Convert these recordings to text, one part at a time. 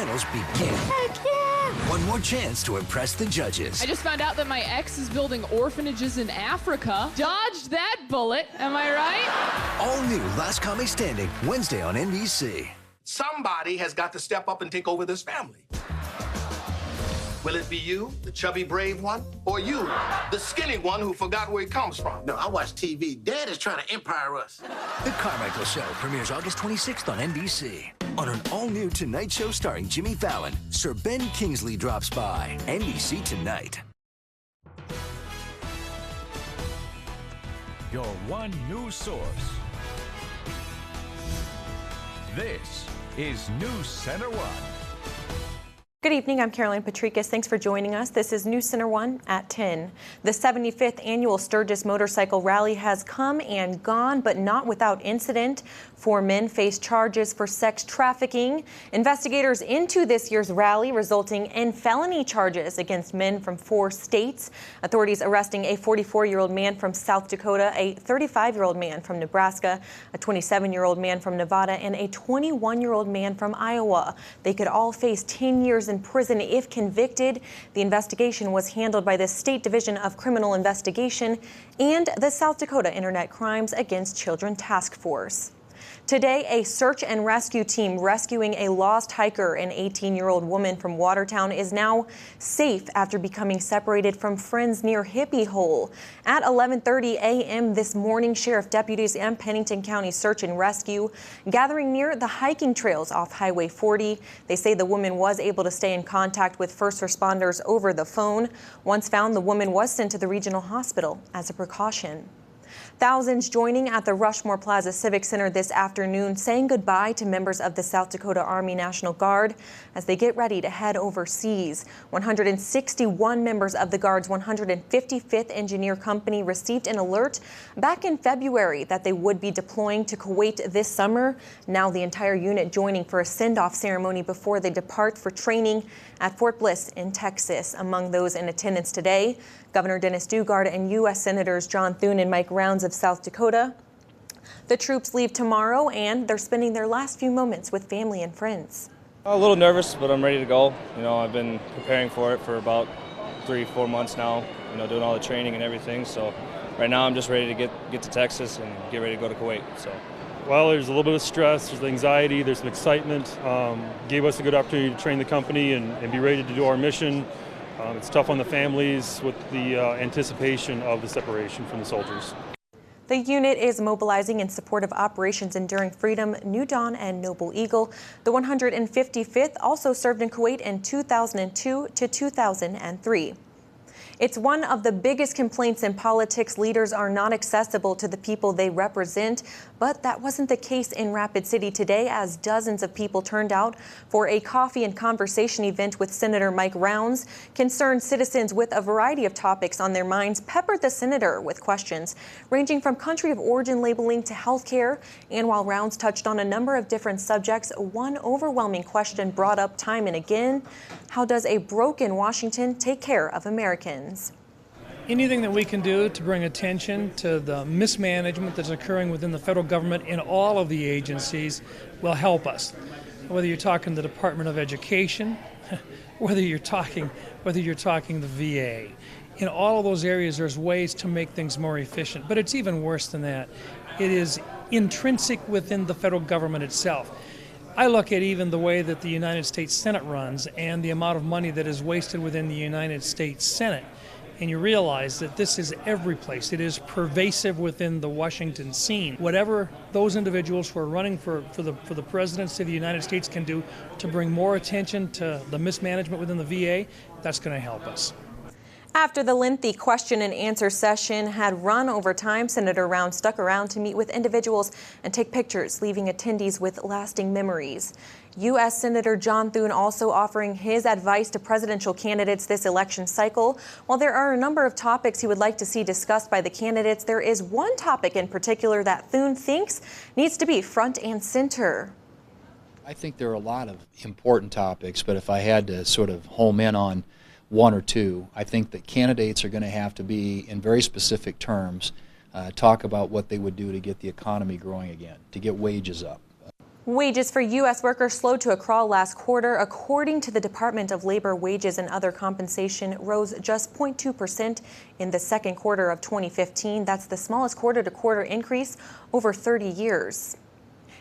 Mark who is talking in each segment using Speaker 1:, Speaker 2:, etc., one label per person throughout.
Speaker 1: finals begin. Heck yeah! One more chance to impress the judges.
Speaker 2: I just found out that my ex is building orphanages in Africa. Dodged that bullet, am I right?
Speaker 1: All new Last Comic Standing, Wednesday on NBC.
Speaker 3: Somebody has got to step up and take over this family. Will it be you, the chubby, brave one, or you, the skinny one who forgot where he comes from?
Speaker 4: No, I watch TV. Dad is trying to empire us.
Speaker 1: The Carmichael Show premieres August 26th on NBC. On an all-new Tonight Show starring Jimmy Fallon, Sir Ben Kingsley drops by. NBC Tonight.
Speaker 5: Your one news source. This is NewsCenter1.
Speaker 6: Good evening, I'm Caroline Patricus. Thanks for joining us. This is NewsCenter1 at 10. The 75th annual Sturgis Motorcycle Rally has come and gone, but not without incident. 4 men face charges for sex trafficking. Investigators into this year's rally resulting in felony charges against men from 4 states. Authorities arresting a 44-year-old man from South Dakota, a 35-year-old man from Nebraska, a 27-year-old man from Nevada, and a 21-year-old man from Iowa. They could all face 10 years in prison if convicted. The investigation was handled by the State Division of Criminal Investigation and the South Dakota Internet Crimes Against Children Task Force. Today, a search and rescue team rescuing a lost hiker, an 18-year-old woman from Watertown, is now safe after becoming separated from friends near Hippie Hole. At 11:30 a.m. this morning, sheriff deputies and Pennington County Search and Rescue gathering near the hiking trails off Highway 40. They say the woman was able to stay in contact with first responders over the phone. Once found, the woman was sent to the regional hospital as a precaution. Thousands joining at the Rushmore Plaza Civic Center this afternoon, saying goodbye to members of the South Dakota Army National Guard as they get ready to head overseas. 161 members of the Guard's 155th Engineer Company received an alert back in February that they would be deploying to Kuwait this summer. Now the entire unit joining for a send-off ceremony before they depart for training at Fort Bliss in Texas. Among those in attendance today, Governor Dennis Dugard and U.S. Senators John Thune and Mike Rounds of South Dakota. The troops leave tomorrow, and they're spending their last few moments with family and friends.
Speaker 7: A little nervous, but I'm ready to go. You know, I've been preparing for it for about 3-4 months now, you know, doing all the training and everything. So right now I'm just ready to get to Texas and get ready to go to Kuwait. So.
Speaker 8: Well, there's a little bit of stress, there's anxiety, there's some excitement. Gave us a good opportunity to train the company and be ready to do our mission. It's tough on the families with the anticipation of the separation from the soldiers.
Speaker 6: The unit is mobilizing in support of Operations Enduring Freedom, New Dawn, and Noble Eagle. The 155th also served in Kuwait in 2002 to 2003. It's one of the biggest complaints in politics. Leaders are not accessible to the people they represent, but that wasn't the case in Rapid City today, as dozens of people turned out for a coffee and conversation event with Senator Mike Rounds. Concerned citizens with a variety of topics on their minds peppered the senator with questions ranging from country of origin labeling to health care. And while Rounds touched on a number of different subjects, one overwhelming question brought up time and again: how does a broken Washington take care of Americans?
Speaker 9: Anything that we can do to bring attention to the mismanagement that's occurring within the federal government in all of the agencies will help us. Whether you're talking the Department of Education, whether you're talking the VA. In all of those areas, there's ways to make things more efficient. But it's even worse than that. It is intrinsic within the federal government itself. I look at even the way that the United States Senate runs and the amount of money that is wasted within the United States Senate. And you realize that this is every place. It is pervasive within the Washington scene. Whatever those individuals who are running for the presidency of the United States can do to bring more attention to the mismanagement within the VA, that's going to help us.
Speaker 6: After the lengthy question and answer session had run over time, Senator Rounds stuck around to meet with individuals and take pictures, leaving attendees with lasting memories. U.S. Senator John Thune also offering his advice to presidential candidates this election cycle. While there are a number of topics he would like to see discussed by the candidates, there is one topic in particular that Thune thinks needs to be front and center.
Speaker 10: I think there are a lot of important topics, but if I had to sort of home in on one or two, I think that candidates are going to have to be, in very specific terms, talk about what they would do to get the economy growing again, to get wages up.
Speaker 6: Wages for U.S. workers slowed to a crawl last quarter. According to the Department of Labor, wages and other compensation rose just 0.2% in the second quarter of 2015. That's the smallest quarter-to-quarter increase over 30 years.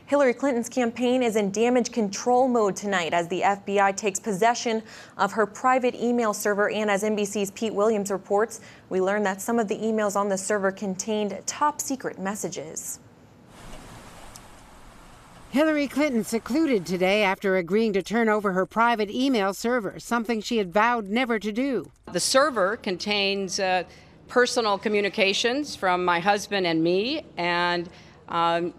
Speaker 6: Hillary Clinton's campaign is in damage control mode tonight as the FBI takes possession of her private email server, and as NBC's Pete Williams reports, we learned that some of the emails on the server contained top-secret messages.
Speaker 11: Hillary Clinton secluded today after agreeing to turn over her private email server, something she had vowed never to do.
Speaker 12: The server contains personal communications from my husband and me, and I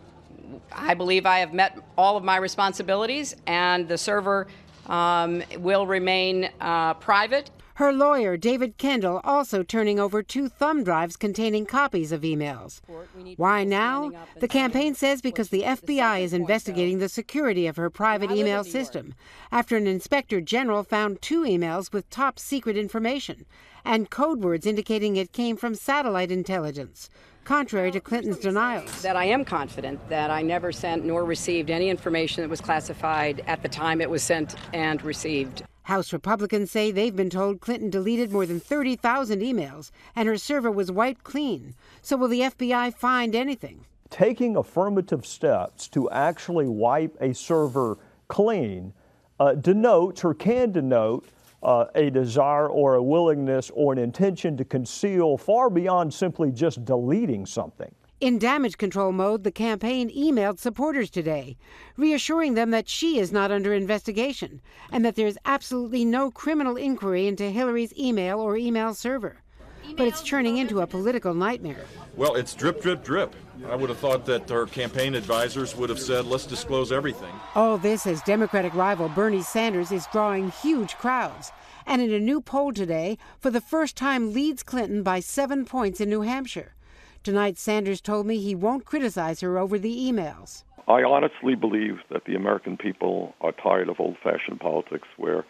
Speaker 12: believe I have met all of my responsibilities, and the server will remain private.
Speaker 11: Her lawyer, David Kendall, also turning over 2 thumb drives containing copies of emails. Why now? The campaign says because the FBI is investigating the security of her private email system after an inspector general found 2 emails with top secret information and code words indicating it came from satellite intelligence, contrary to Clinton's denials.
Speaker 12: That I am confident that I never sent nor received any information that was classified at the time it was sent and received.
Speaker 11: House Republicans say they've been told Clinton deleted more than 30,000 emails and her server was wiped clean. So will the FBI find anything?
Speaker 13: Taking affirmative steps to actually wipe a server clean denotes or can denote a desire or a willingness or an intention to conceal far beyond simply just deleting something.
Speaker 11: In damage control mode, the campaign emailed supporters today, reassuring them that she is not under investigation and that there's absolutely no criminal inquiry into Hillary's email or email server. But it's turning into a political nightmare.
Speaker 14: Well, it's drip, drip, drip. I would have thought that our campaign advisors would have said, let's disclose everything.
Speaker 11: All this as Democratic rival Bernie Sanders is drawing huge crowds. And in a new poll today, for the first time leads Clinton by 7 points in New Hampshire. Tonight, Sanders told me he won't criticize her over the emails.
Speaker 15: I honestly believe that the American people are tired of old-fashioned politics where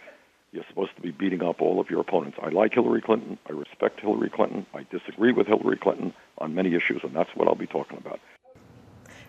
Speaker 15: you're supposed to be beating up all of your opponents. I like Hillary Clinton. I respect Hillary Clinton. I disagree with Hillary Clinton on many issues, and that's what I'll be talking about.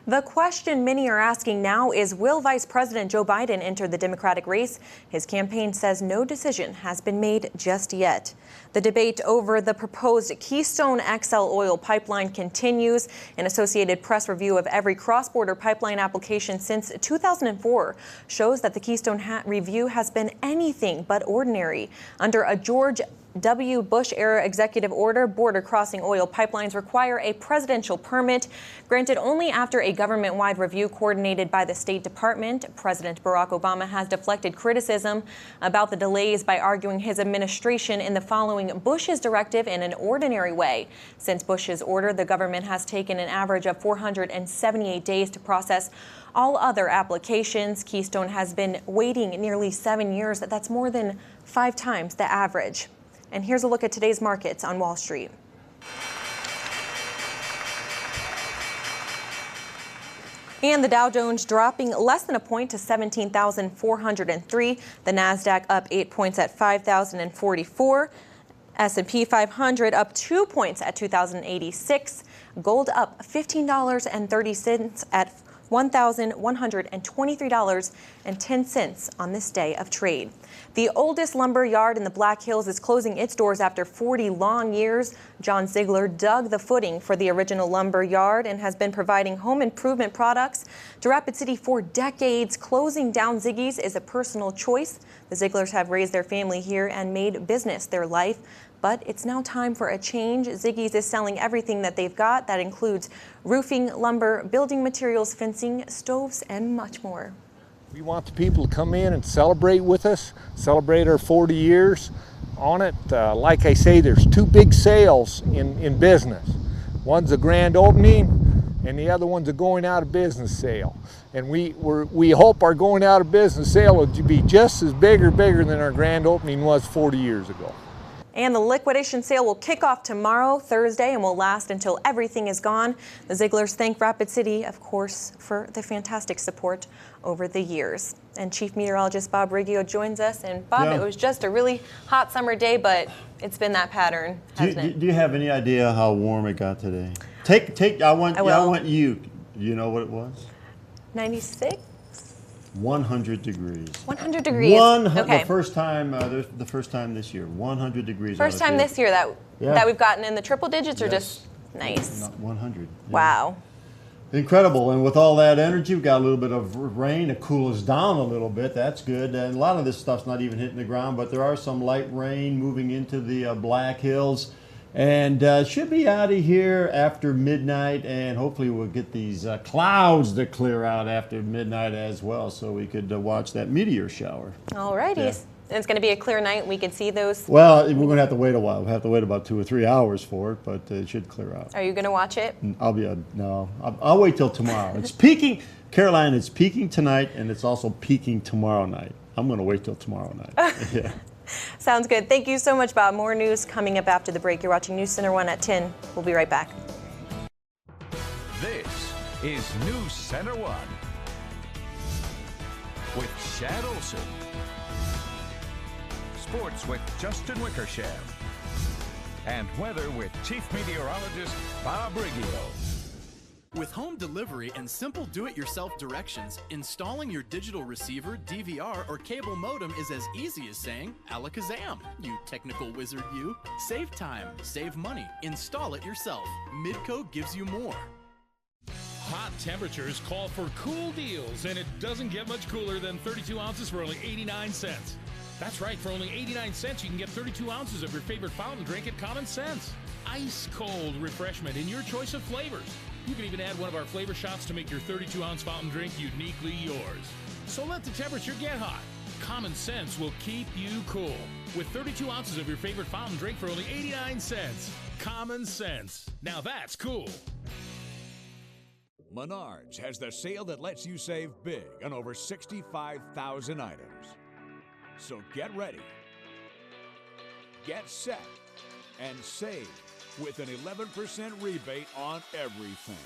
Speaker 6: The question many are asking now is, will Vice President Joe Biden enter the Democratic race? His campaign says no decision has been made just yet. The debate over the proposed Keystone XL oil pipeline continues. An Associated Press review of every cross-border pipeline application since 2004 shows that the Keystone review has been anything but ordinary. Under a George W. Bush-era executive order, border-crossing oil pipelines require a presidential permit, granted only after a government-wide review coordinated by the State Department. President Barack Obama has deflected criticism about the delays by arguing his administration in the following Bush's directive in an ordinary way. Since Bush's order, the government has taken an average of 478 days to process all other applications. Keystone has been waiting nearly 7 years. That's more than 5 times the average. And here's a look at today's markets on Wall Street. And the Dow Jones dropping less than a point to 17,403. The NASDAQ up 8 points at 5,044. S&P 500 up 2 points at 2,086. Gold up $15.30 at $1,123.10 on this day of trade. The oldest lumber yard in the Black Hills is closing its doors after 40 long years. John Ziegler dug the footing for the original lumber yard and has been providing home improvement products to Rapid City for decades. Closing down Ziggy's is a personal choice. The Zieglers have raised their family here and made business their life. But it's now time for a change. Ziggy's is selling everything that they've got. That includes roofing, lumber, building materials, fencing, stoves, and much more.
Speaker 16: We want the people to come in and celebrate with us, celebrate our 40 years on it. Like I say, there's 2 big sales in business. One's a grand opening, and the other one's a going out of business sale. And we hope our going out of business sale will be just as big or bigger than our grand opening was 40 years ago.
Speaker 6: And the liquidation sale will kick off tomorrow, Thursday, and will last until everything is gone. The Zieglers thank Rapid City, of course, for the fantastic support over the years. And Chief Meteorologist Bob Riggio joins us. And Bob, It was just a really hot summer day, but it's been that pattern, hasn't it?
Speaker 17: Do you have any idea how warm it got today? I want you. Do you know what it was?
Speaker 6: 96?
Speaker 17: 100 degrees.
Speaker 6: 100 degrees. Okay.
Speaker 17: The first time this year. 100 degrees.
Speaker 6: First time this year that we've gotten in the triple digits, or just nice.
Speaker 17: Not 100. Yeah.
Speaker 6: Wow.
Speaker 17: Incredible. And with all that energy, we've got a little bit of rain to cool us down a little bit. That's good. And a lot of this stuff's not even hitting the ground, but there are some light rain moving into the Black Hills. And should be out of here after midnight, and hopefully we'll get these clouds to clear out after midnight as well, so we could watch that meteor shower.
Speaker 6: All righty. Yeah. It's going to be a clear night. We could see those.
Speaker 17: Well, we're going to have to wait a while. We'll have to wait about 2 or 3 hours for it, but it should clear out.
Speaker 6: Are you going to watch it?
Speaker 17: I'll wait till tomorrow. It's peaking, Caroline. It's peaking tonight, and it's also peaking tomorrow night. I'm going to wait till tomorrow night. Yeah.
Speaker 6: Sounds good. Thank you so much, Bob. More news coming up after the break. You're watching NewsCenter1 at 10. We'll be right back.
Speaker 5: This is NewsCenter1 with Chad Olson. Sports with Justin Wickersham. And weather with Chief Meteorologist Bob Riggio.
Speaker 18: With home delivery and simple do-it-yourself directions, installing your digital receiver, DVR, or cable modem is as easy as saying, alakazam, you technical wizard you. Save time, save money, install it yourself. Midco gives you more.
Speaker 19: Hot temperatures call for cool deals, and it doesn't get much cooler than 32 ounces for only 89 cents. That's right, for only 89 cents, you can get 32 ounces of your favorite fountain drink at Common Sense. Ice-cold refreshment in your choice of flavors. You can even add one of our flavor shots to make your 32-ounce fountain drink uniquely yours. So let the temperature get hot. Common Sense will keep you cool. With 32 ounces of your favorite fountain drink for only 89 cents. Common Sense. Now that's cool.
Speaker 20: Menards has the sale that lets you save big on over 65,000 items. So get ready, get set, and save with an 11% rebate on everything.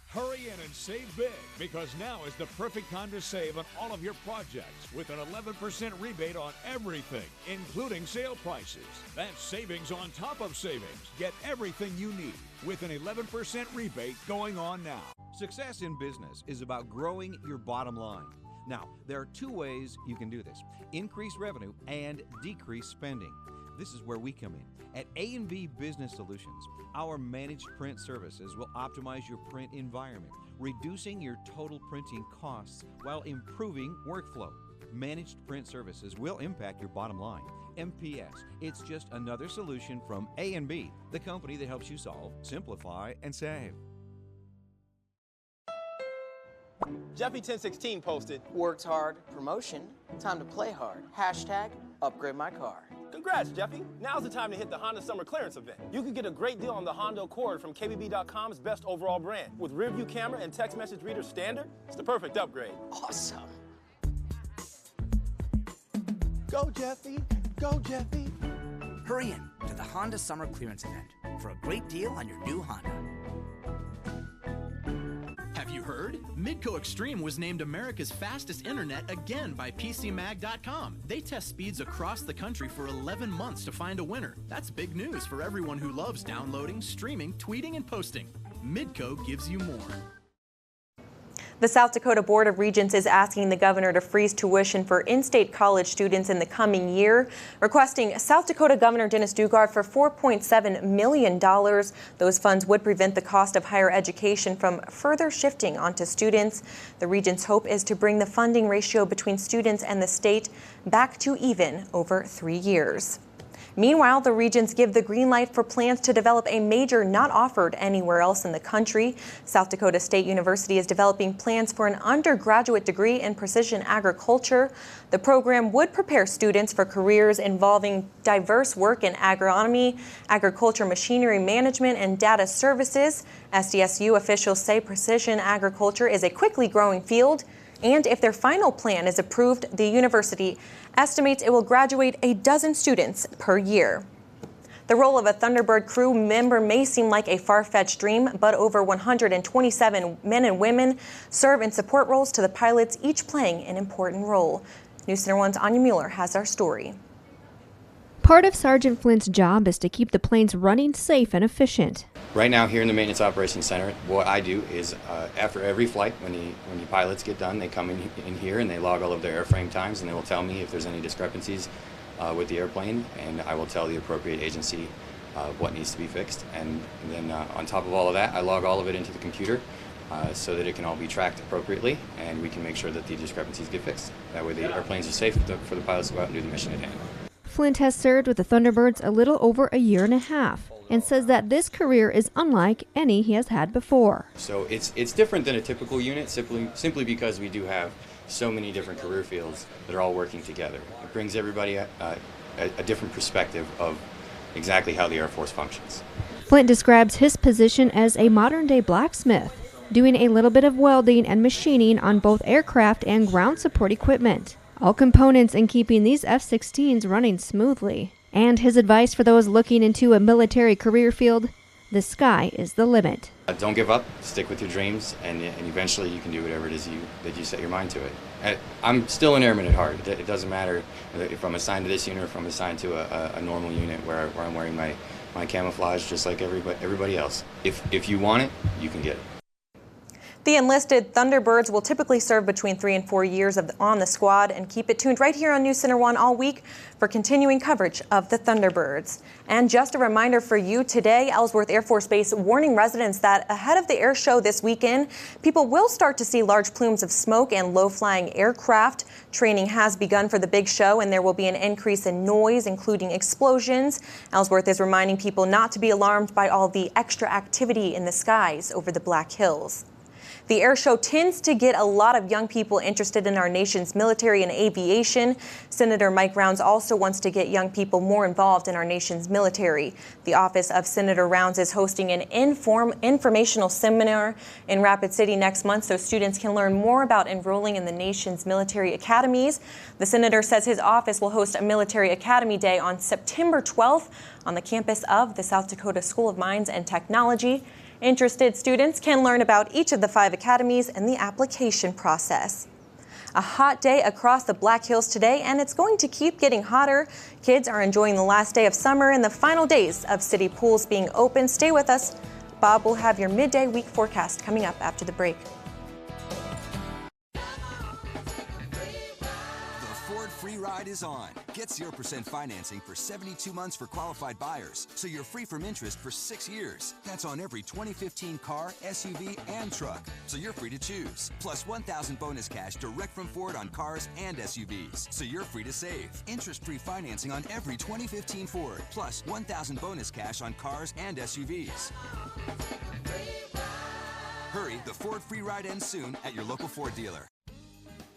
Speaker 20: Hurry in and save big, because now is the perfect time to save on all of your projects with an 11% rebate on everything, including sale prices. That's savings on top of savings. Get everything you need with an 11% rebate going on now.
Speaker 21: Success in business is about growing your bottom line. Now, there are two ways you can do this: increase revenue and decrease spending. This is where we come in. At A&B Business Solutions, our managed print services will optimize your print environment, reducing your total printing costs while improving workflow. Managed print services will impact your bottom line. MPS, it's just another solution from A&B, the company that helps you solve, simplify, and save.
Speaker 22: Jeffy1016 posted, worked hard, promotion, time to play hard, hashtag upgrade my car.
Speaker 23: Congrats, Jeffy. Now's the time to hit the Honda Summer Clearance event. You can get a great deal on the Honda Accord from KBB.com's best overall brand. With rear view camera and text message reader standard, it's the perfect upgrade.
Speaker 22: Awesome.
Speaker 23: Go, Jeffy. Go, Jeffy.
Speaker 24: Hurry in to the Honda Summer Clearance event for a great deal on your new Honda.
Speaker 18: Have you heard? Midco Extreme was named America's fastest internet again by PCMag.com. They test speeds across the country for 11 months to find a winner. That's big news for everyone who loves downloading, streaming, tweeting, and posting. Midco gives you more.
Speaker 6: The South Dakota Board of Regents is asking the governor to freeze tuition for in-state college students in the coming year, requesting South Dakota Governor Dennis Daugaard for $4.7 million. Those funds would prevent the cost of higher education from further shifting onto students. The Regents' hope is to bring the funding ratio between students and the state back to even over 3 years. Meanwhile, the Regents give the green light for plans to develop a major not offered anywhere else in the country. South Dakota State University is developing plans for an undergraduate degree in precision agriculture. The program would prepare students for careers involving diverse work in agronomy, agriculture machinery management, and data services. SDSU officials say precision agriculture is a quickly growing field, and if their final plan is approved, the university estimates it will graduate a dozen students per year. The role of a Thunderbird crew member may seem like a far-fetched dream, but over 127 men and women serve in support roles to the pilots, each playing an important role. NewsCenter1's Anya Mueller has our story.
Speaker 1: Part of Sergeant Flint's job is to keep the planes running safe and efficient.
Speaker 2: Right now here in the Maintenance Operations Center, what I do is after every flight, when the pilots get done, they come in here and they log all of their airframe times, and they will tell me if there's any discrepancies with the airplane, and I will tell the appropriate agency what needs to be fixed. And then on top of all of that, I log all of it into the computer so that it can all be tracked appropriately, and we can make sure that the discrepancies get fixed. That way the airplanes are safe for the pilots to go out and do the mission at hand.
Speaker 1: Flint has served with the Thunderbirds a little over a year and a half and says that this career is unlike any he has had before.
Speaker 2: So it's different than a typical unit simply because we do have so many different career fields that are all working together. It brings everybody a different perspective of exactly how the Air Force functions.
Speaker 1: Flint describes his position as a modern-day blacksmith, doing a little bit of welding and machining on both aircraft and ground support equipment. All components in keeping these F-16s running smoothly. And his advice for those looking into a military career field: the sky is the limit.
Speaker 2: Don't give up, stick with your dreams, and eventually you can do whatever it is that you set your mind to it. I'm still an airman at heart. It doesn't matter if I'm assigned to this unit or if I'm assigned to a normal unit where I'm wearing my camouflage just like everybody else. If you want it, you can get it.
Speaker 6: The enlisted Thunderbirds will typically serve between 3 and 4 years on the squad, and keep it tuned right here on NewsCenter1 all week for continuing coverage of the Thunderbirds. And just a reminder for you today, Ellsworth Air Force Base warning residents that ahead of the air show this weekend, people will start to see large plumes of smoke and low-flying aircraft. Training has begun for the big show, and there will be an increase in noise, including explosions. Ellsworth is reminding people not to be alarmed by all the extra activity in the skies over the Black Hills. The air show tends to get a lot of young people interested in our nation's military and aviation. Senator Mike Rounds also wants to get young people more involved in our nation's military. The office of Senator Rounds is hosting an informational seminar in Rapid City next month so students can learn more about enrolling in the nation's military academies. The senator says his office will host a Military Academy Day on September 12th on the campus of the South Dakota School of Mines and Technology. Interested students can learn about each of the 5 academies and the application process. A hot day across the Black Hills today, and it's going to keep getting hotter. Kids are enjoying the last day of summer and the final days of city pools being open. Stay with us. Bob will have your midday week forecast coming up after the break.
Speaker 3: Free ride is on. Get 0% financing for 72 months for qualified buyers, so you're free from interest for 6 years. That's on every 2015 car, SUV, and truck, so you're free to choose. Plus $1,000 bonus cash direct from Ford on cars and SUVs, so you're free to save. Interest-free financing on every 2015 Ford, plus $1,000 bonus cash on cars and SUVs. Hurry, the Ford free ride ends soon at your local Ford dealer.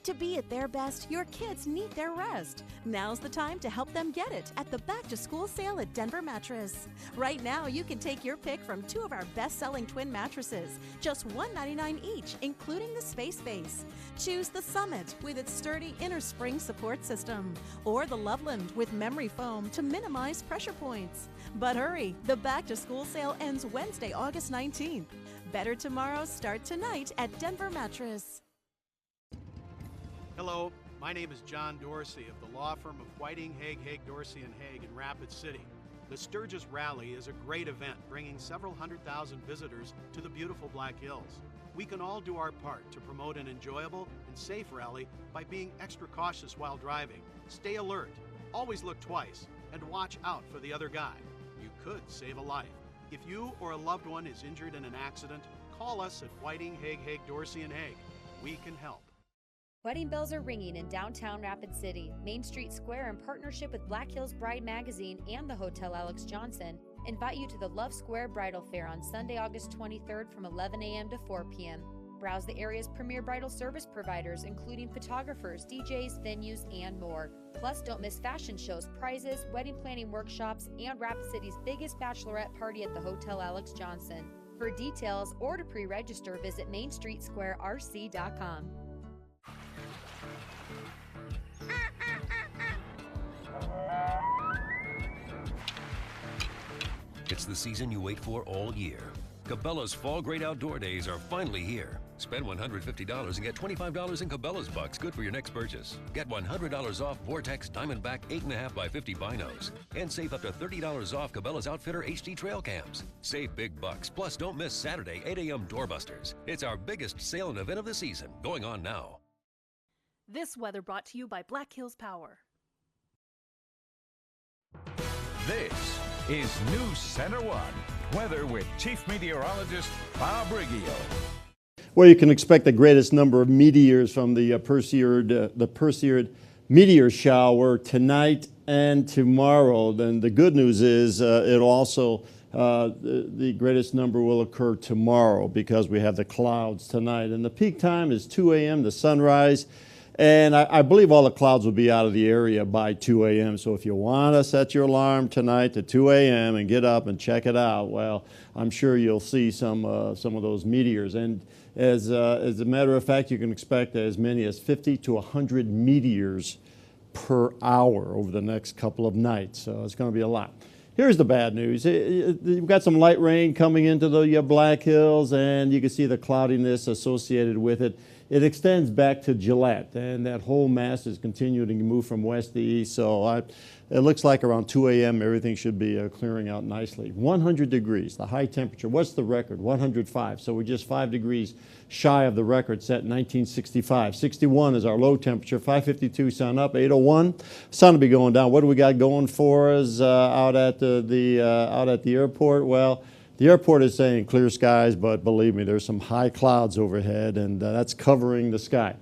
Speaker 4: To be at their best, your kids need their rest. Now's the time to help them get it at the back-to-school sale at Denver Mattress. Right now, you can take your pick from 2 of our best-selling twin mattresses, just $199 each, including the Space Base. Choose the Summit with its sturdy inner spring support system, or the Loveland with memory foam to minimize pressure points. But hurry, the back-to-school sale ends Wednesday, August 19th. Better tomorrow, start tonight at Denver Mattress.
Speaker 25: Hello, my name is John Dorsey of the law firm of Whiting, Haig, Dorsey & Haig in Rapid City. The Sturgis Rally is a great event bringing several 100,000 visitors to the beautiful Black Hills. We can all do our part to promote an enjoyable and safe rally by being extra cautious while driving. Stay alert, always look twice, and watch out for the other guy. You could save a life. If you or a loved one is injured in an accident, call us at Whiting, Haig, Dorsey & Haig. We can help.
Speaker 26: Wedding bells are ringing in downtown Rapid City. Main Street Square, in partnership with Black Hills Bride Magazine and the Hotel Alex Johnson, invite you to the Love Square Bridal Fair on Sunday, August 23rd from 11 a.m. to 4 p.m. Browse the area's premier bridal service providers, including photographers, DJs, venues, and more. Plus, don't miss fashion shows, prizes, wedding planning workshops, and Rapid City's biggest bachelorette party at the Hotel Alex Johnson. For details or to pre-register, visit mainstreetsquarerc.com.
Speaker 27: It's the season you wait for all year. Cabela's Fall Great Outdoor Days are finally here.
Speaker 7: Spend $150 and get $25 in Cabela's bucks, good for your next purchase. Get $100 off Vortex Diamondback 8.5 by 50 binos. And save up to $30 off Cabela's Outfitter HD trail cams. Save big bucks, plus don't miss Saturday 8 a.m. doorbusters. It's our biggest sale and event of the season, going on now.
Speaker 8: This weather brought to you by Black Hills Power.
Speaker 5: This is NewsCenter1 Weather with Chief Meteorologist Bob Riggio.
Speaker 17: Well, you can expect the greatest number of meteors from the Perseid meteor shower tonight and tomorrow. Then the good news is it'll also the greatest number will occur tomorrow because we have the clouds tonight. And the peak time is 2 a.m. to sunrise. And I believe all the clouds will be out of the area by 2 a.m. So if you want to set your alarm tonight to 2 a.m. and get up and check it out, well, I'm sure you'll see some of those meteors. And as a matter of fact, you can expect as many as 50 to 100 meteors per hour over the next couple of nights. So it's going to be a lot. Here's the bad news. We've got some light rain coming into the Black Hills, and you can see the cloudiness associated with it. It extends back to Gillette, and that whole mass is continuing to move from west to east. So it looks like around 2 a.m. everything should be clearing out nicely. 100 degrees, the high temperature. What's the record? 105. So we're just 5 degrees shy of the record set in 1965. 61 is our low temperature. 552 sun up. 801 sun will be going down. What do we got going for us out at the airport? Well, the airport is saying clear skies, but believe me, there's some high clouds overhead, and that's covering the sky.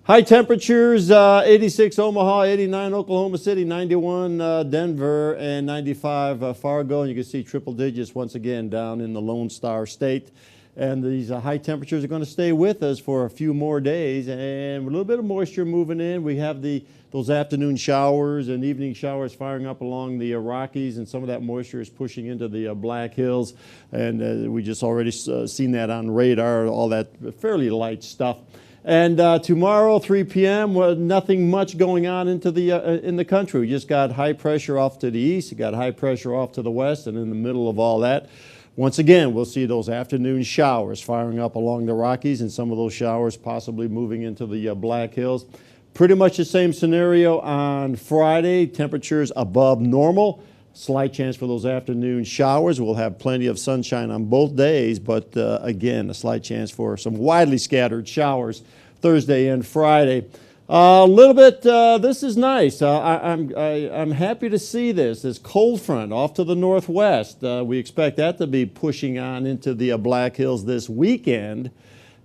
Speaker 17: High temperatures, 86 Omaha, 89 Oklahoma City, 91 Denver, and 95 Fargo. And you can see triple digits once again down in the Lone Star State. And these high temperatures are going to stay with us for a few more days. And with a little bit of moisture moving in, we have those afternoon showers and evening showers firing up along the Rockies, and some of that moisture is pushing into the Black Hills. And we just already seen that on radar, all that fairly light stuff. And tomorrow, 3 p.m., nothing much going on in the country. We just got high pressure off to the east, you got high pressure off to the west, and in the middle of all that, once again, we'll see those afternoon showers firing up along the Rockies, and some of those showers possibly moving into the Black Hills. Pretty much the same scenario on Friday. Temperatures above normal. Slight chance for those afternoon showers. We'll have plenty of sunshine on both days, but again, a slight chance for some widely scattered showers Thursday and Friday. A little bit, this is nice. I'm happy to see this cold front off to the northwest. We expect that to be pushing on into the Black Hills this weekend.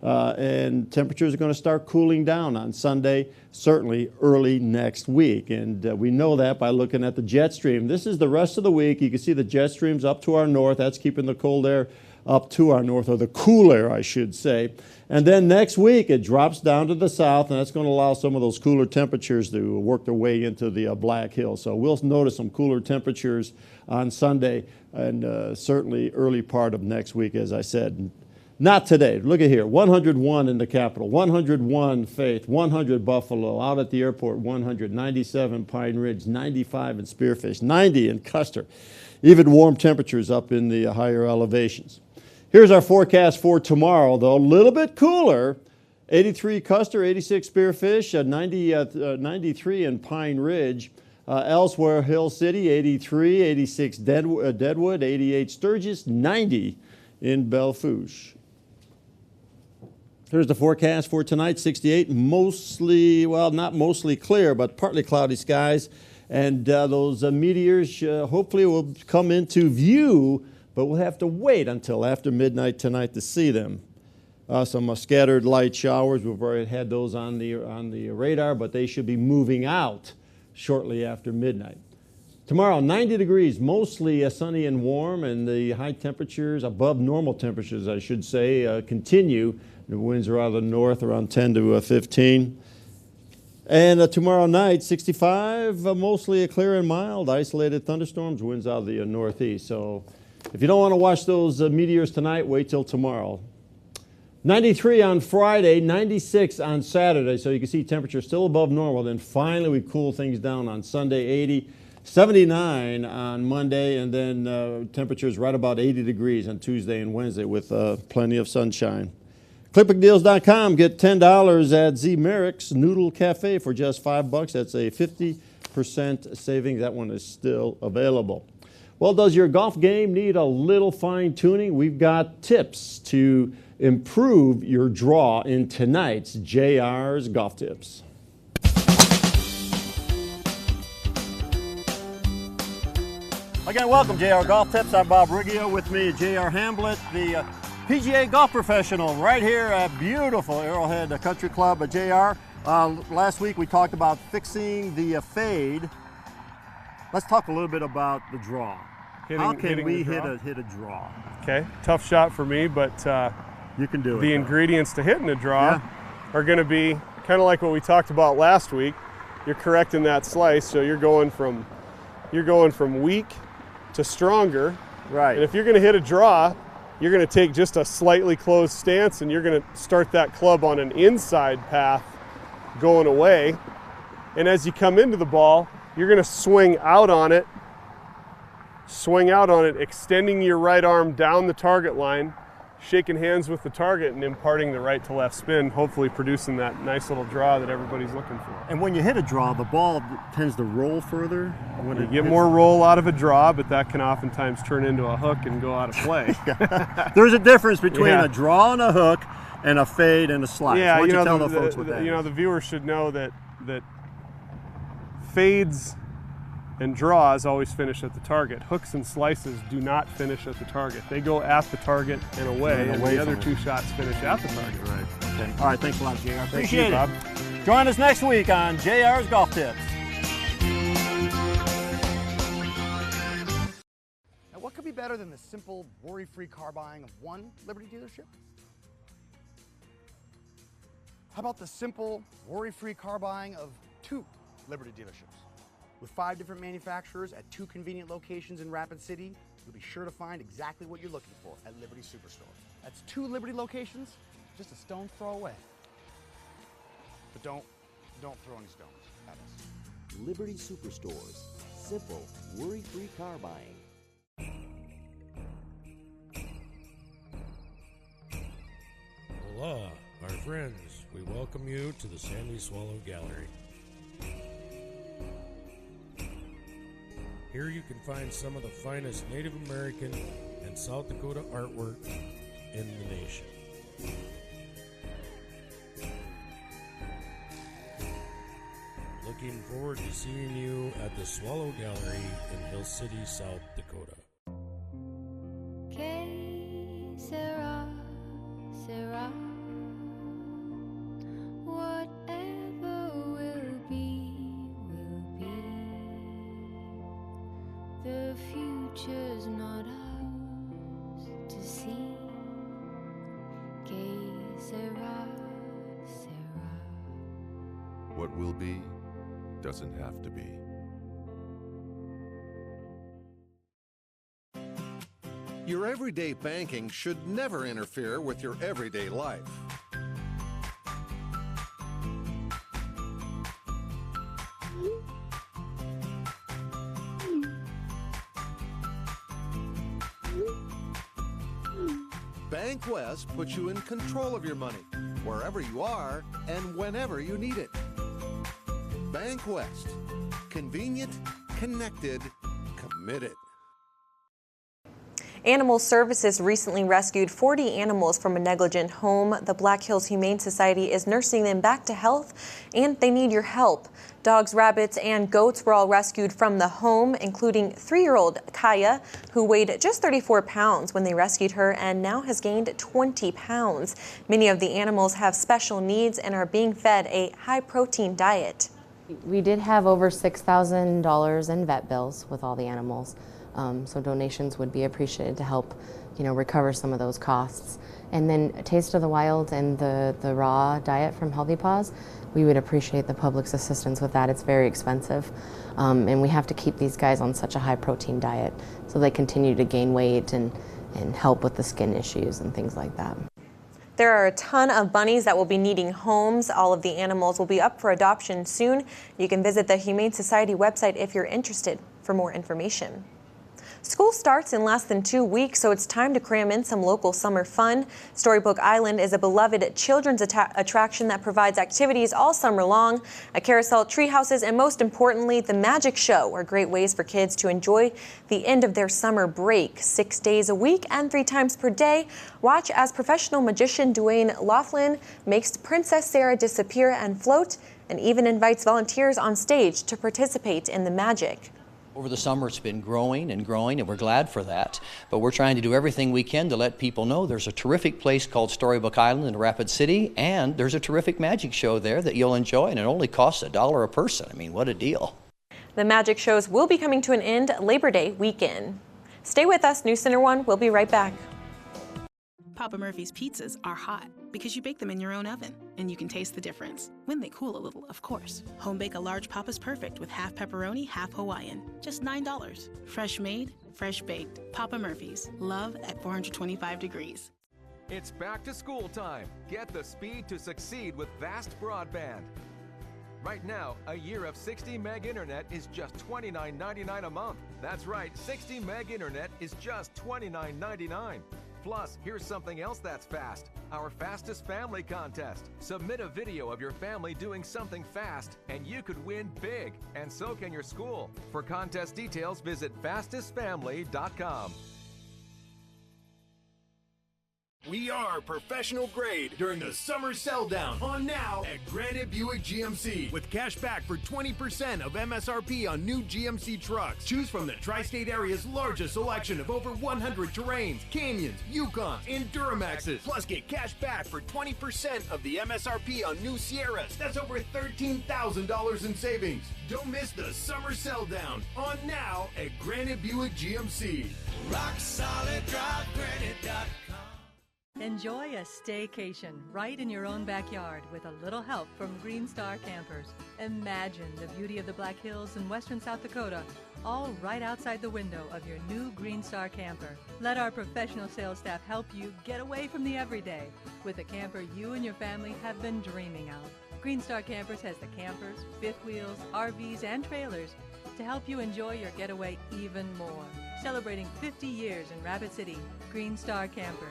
Speaker 17: And temperatures are going to start cooling down on Sunday, certainly early next week. And we know that by looking at the jet stream. This is the rest of the week. You can see the jet streams up to our north. That's keeping the cold air up to our north, or the cool air, I should say. And then next week, it drops down to the south, and that's going to allow some of those cooler temperatures to work their way into the Black Hills. So we'll notice some cooler temperatures on Sunday, and certainly early part of next week, as I said. Not today. Look at here, 101 in the capital, 101 Faith, 100 Buffalo, out at the airport, 197 Pine Ridge, 95 in Spearfish, 90 in Custer. Even warm temperatures up in the higher elevations. Here's our forecast for tomorrow, though. A little bit cooler. 83 Custer, 86 Spearfish, 93 in Pine Ridge. Elsewhere, Hill City, 83, 86 Deadwood, 88 Sturgis, 90 in Belfouche. Here's the forecast for tonight, 68, mostly, well, not mostly clear, but partly cloudy skies. And those meteors hopefully will come into view, but we'll have to wait until after midnight tonight to see them. Some scattered light showers, we've already had those on the radar, but they should be moving out shortly after midnight. Tomorrow, 90 degrees, mostly sunny and warm, and the high temperatures, above normal temperatures, I should say, continue. The winds are out of the north, around 10 to 15. And tomorrow night, 65, mostly clear and mild, isolated thunderstorms, winds out of the northeast. So if you don't want to watch those meteors tonight, wait till tomorrow. 93 on Friday, 96 on Saturday. So you can see temperatures still above normal. Then finally we cool things down on Sunday, 80. 79 on Monday, and then temperatures right about 80 degrees on Tuesday and Wednesday with plenty of sunshine. ClickBookDeals.com. Get $10 at Z Merrick's Noodle Cafe for just $5. That's a 50% savings. That one is still available. Well, does your golf game need a little fine-tuning? We've got tips to improve your draw in tonight's JR's Golf Tips. Again, welcome, JR Golf Tips. I'm Bob Riggio. With me, JR Hamblett, the PGA golf professional, right here at beautiful Arrowhead Country Club. JR, last week we talked about fixing the fade. Let's talk a little bit about the draw. How can we hit a draw?
Speaker 9: Okay, tough shot for me, but
Speaker 17: you can do it.
Speaker 9: The ingredients to hitting a draw are going to be kind of like what we talked about last week. You're correcting that slice, so you're going from weak to stronger.
Speaker 17: Right.
Speaker 9: And if you're going to hit a draw, you're going to take just a slightly closed stance, and you're going to start that club on an inside path going away. And as you come into the ball, you're going to swing out on it, extending your right arm down the target line, shaking hands with the target and imparting the right to left spin, hopefully producing that nice little draw that everybody's looking for.
Speaker 17: And when you hit a draw, the ball tends to roll further. When
Speaker 9: you get more roll out of a draw, but that can oftentimes turn into a hook and go out of play.
Speaker 17: There's a difference between a draw and a hook and a fade and a slice.
Speaker 9: Yeah,
Speaker 17: Why don't you tell
Speaker 9: the
Speaker 17: folks what that is?
Speaker 9: The viewers should know that fades and draws always finish at the target. Hooks and slices do not finish at the target. They go at the target and away, and the other two shots finish at the target.
Speaker 17: Right. Okay. All right, thanks a lot, JR.
Speaker 9: Appreciate it, Bob.
Speaker 17: Join us next week on JR's Golf Tips.
Speaker 10: Now, what could be better than the simple, worry-free car buying of one Liberty dealership? How about the simple, worry-free car buying of two Liberty dealerships? With 5 different manufacturers at 2 convenient locations in Rapid City, you'll be sure to find exactly what you're looking for at Liberty Superstore. That's 2 Liberty locations, just a stone's throw away. But don't throw any stones at us.
Speaker 11: Liberty Superstores. Simple, worry-free car buying.
Speaker 12: Hola, our friends. We welcome you to the Sandy Swallow Gallery. Here you can find some of the finest Native American and South Dakota artwork in the nation. Looking forward to seeing you at the Swallow Gallery in Hill City, South Dakota.
Speaker 13: Que sera, sera. Whatever will be, will be. The future's not ours to see. Que sera, sera.
Speaker 14: What will be doesn't have to be.
Speaker 27: Your everyday banking should never interfere with your everyday life. Bank West puts you in control of your money, wherever you are and whenever you need it. Bank West. Convenient, connected, committed.
Speaker 6: Animal Services recently rescued 40 animals from a negligent home. The Black Hills Humane Society is nursing them back to health, and they need your help. Dogs, rabbits, and goats were all rescued from the home, including 3-year-old Kaya, who weighed just 34 pounds when they rescued her and now has gained 20 pounds. Many of the animals have special needs and are being fed a high-protein diet.
Speaker 28: We did have over $6,000 in vet bills with all the animals. So donations would be appreciated to help, recover some of those costs. And then Taste of the Wild and the raw diet from Healthy Paws, we would appreciate the public's assistance with that. It's very expensive, and we have to keep these guys on such a high protein diet so they continue to gain weight and help with the skin issues and things like that.
Speaker 6: There are a ton of bunnies that will be needing homes. All of the animals will be up for adoption soon. You can visit the Humane Society website if you're interested for more information. School starts in less than 2 weeks, so it's time to cram in some local summer fun. Storybook Island is a beloved children's attraction that provides activities all summer long. A carousel, tree houses, and most importantly, the magic show are great ways for kids to enjoy the end of their summer break. 6 days a week and 3 times per day. Watch as professional magician Dwayne Laughlin makes Princess Sarah disappear and float, and even invites volunteers on stage to participate in the magic.
Speaker 15: Over the summer, it's been growing, and we're glad for that. But we're trying to do everything we can to let people know there's a terrific place called Storybook Island in Rapid City, and there's a terrific magic show there that you'll enjoy, and it only costs $1 a person. I mean, what a deal.
Speaker 6: The magic shows will be coming to an end Labor Day weekend. Stay with us, News Center 1. We'll be right back.
Speaker 16: Papa Murphy's pizzas are hot because you bake them in your own oven, and you can taste the difference. When they cool a little, of course. Home bake a large Papa's Perfect with half pepperoni, half Hawaiian. Just $9. Fresh made, fresh baked. Papa Murphy's. Love at 425 degrees.
Speaker 19: It's back to school time. Get the speed to succeed with Vast Broadband. Right now, a year of 60 meg internet is just $29.99 a month. That's right, 60 meg internet is just $29.99. Plus, here's something else that's fast. Our Fastest Family Contest. Submit a video of your family doing something fast, and you could win big. And so can your school. For contest details, visit fastestfamily.com.
Speaker 20: We are professional grade during the summer sell down on now at Granite Buick GMC with cash back for 20% of MSRP on new GMC trucks. Choose from the tri-state area's largest selection of over 100 Terrains, Canyons, Yukons, and Duramaxes. Plus get cash back for 20% of the MSRP on new Sierras. That's over $13,000 in savings. Don't miss the summer sell down on now at Granite Buick GMC.
Speaker 21: Rock solid drive granite.com.
Speaker 22: Enjoy a staycation right in your own backyard with a little help from Green Star Campers. Imagine the beauty of the Black Hills in western South Dakota, all right outside the window of your new Green Star camper. Let our professional sales staff help you get away from the everyday with a camper you and your family have been dreaming of. Green Star Campers has the campers, fifth wheels, RVs, and trailers to help you enjoy your getaway even more. Celebrating 50 years in Rapid City, Green Star Campers.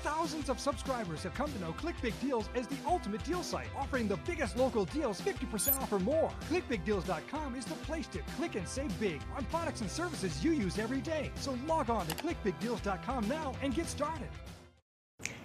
Speaker 23: Thousands of subscribers have come to know Click Big Deals as the ultimate deal site, offering the biggest local deals 50% off or more. ClickBigDeals.com is the place to click and save big on products and services you use every day. So log on to ClickBigDeals.com now and get started.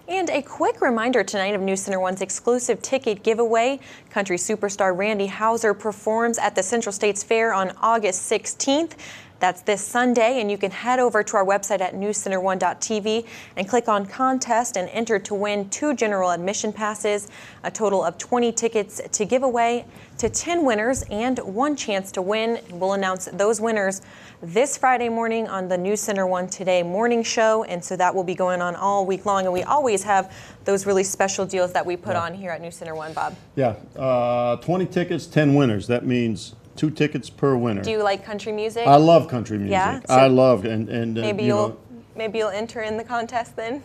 Speaker 6: And a quick reminder tonight of News Center 1's exclusive ticket giveaway. Country superstar Randy Houser performs at the Central States Fair on August 16th. That's this Sunday, and you can head over to our website at newscenter1.tv and click on contest and enter to win 2 general admission passes, a total of 20 tickets to give away to 10 winners and 1 chance to win. We'll announce those winners this Friday morning on the News Center 1 Today morning show, and so that will be going on all week long, and we always have those really special deals that we put on here at News Center 1, Bob.
Speaker 17: Yeah, 20 tickets, 10 winners. That means 2 tickets per winner.
Speaker 6: Do you like country music?
Speaker 17: I love country music.
Speaker 6: Yeah? So
Speaker 17: I love and
Speaker 6: maybe you'll enter in the contest then.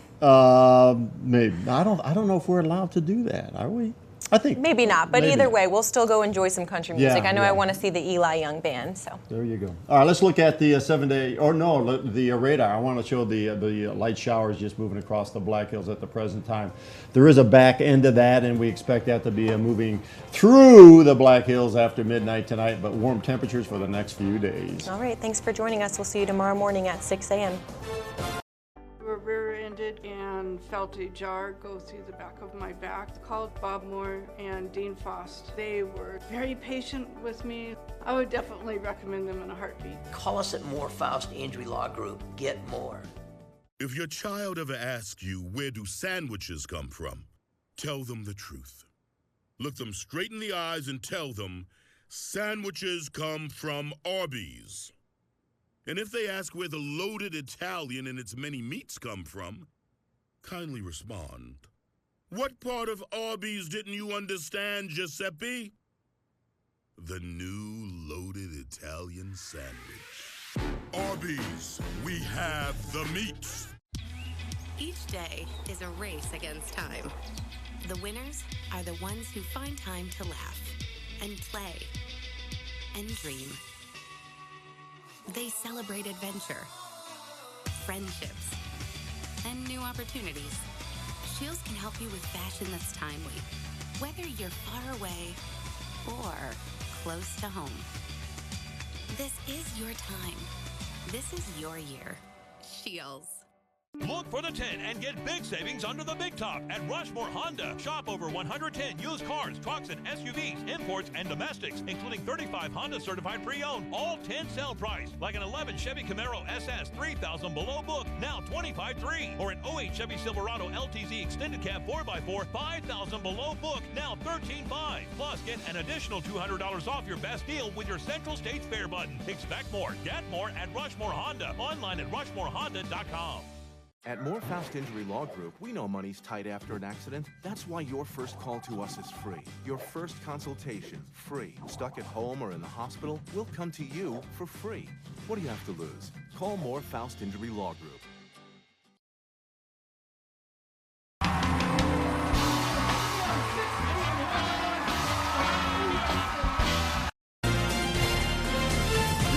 Speaker 17: Maybe I don't know if we're allowed to do that. Are we? I think
Speaker 6: maybe not, but either way, we'll still go enjoy some country music. I know I want to see the Eli Young band. So
Speaker 17: there you go. All right, let's look at the 7-day, or no, the radar. I want to show the light showers just moving across the Black Hills at the present time. There is a back end of that, and we expect that to be moving through the Black Hills after midnight tonight, but warm temperatures for the next few days.
Speaker 6: All right, thanks for joining us. We'll see you tomorrow morning at 6 a.m.
Speaker 24: Were rear-ended and felt a jar go through the back of my back. Called Bob Moore and Dean Fost. They were very patient with me. I would definitely recommend them in a heartbeat.
Speaker 29: Call us at Moore Faust Injury Law Group. Get more.
Speaker 30: If your child ever asks you, where do sandwiches come from? Tell them the truth. Look them straight in the eyes and tell them, sandwiches come from Arby's. And if they ask where the loaded Italian and its many meats come from, kindly respond, what part of Arby's didn't you understand, Giuseppe? The new loaded Italian sandwich. Arby's, we have the meats.
Speaker 31: Each day is a race against time. The winners are the ones who find time to laugh and play and dream. They celebrate adventure, friendships, and new opportunities. Scheels can help you with fashion that's timely, whether you're far away or close to home. This is your time. This is your year. Scheels.
Speaker 1: Look for the 10 and get big savings under the big top at Rushmore Honda. Shop over 110 used cars, trucks, and SUVs, imports, and domestics, including 35 Honda certified pre-owned. All 10 sale price, like an 11 Chevy Camaro SS, $3,000 below book, now $25,300. Or an 08 Chevy Silverado LTZ extended cab 4x4, $5,000 below book, now $13,500. Plus, get an additional $200 off your best deal with your Central States Fair button. Expect more, get more at Rushmore Honda. Online at rushmorehonda.com.
Speaker 2: At More Faust Injury Law Group, we know money's tight after an accident. That's why your first call to us is free. Your first consultation, free. Stuck at home or in the hospital, we'll come to you for free. What do you have to lose? Call More Faust Injury Law Group.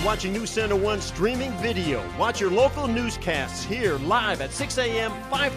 Speaker 3: Watching News Center 1 streaming video. Watch your local newscasts here live at 6 a.m., 5:30.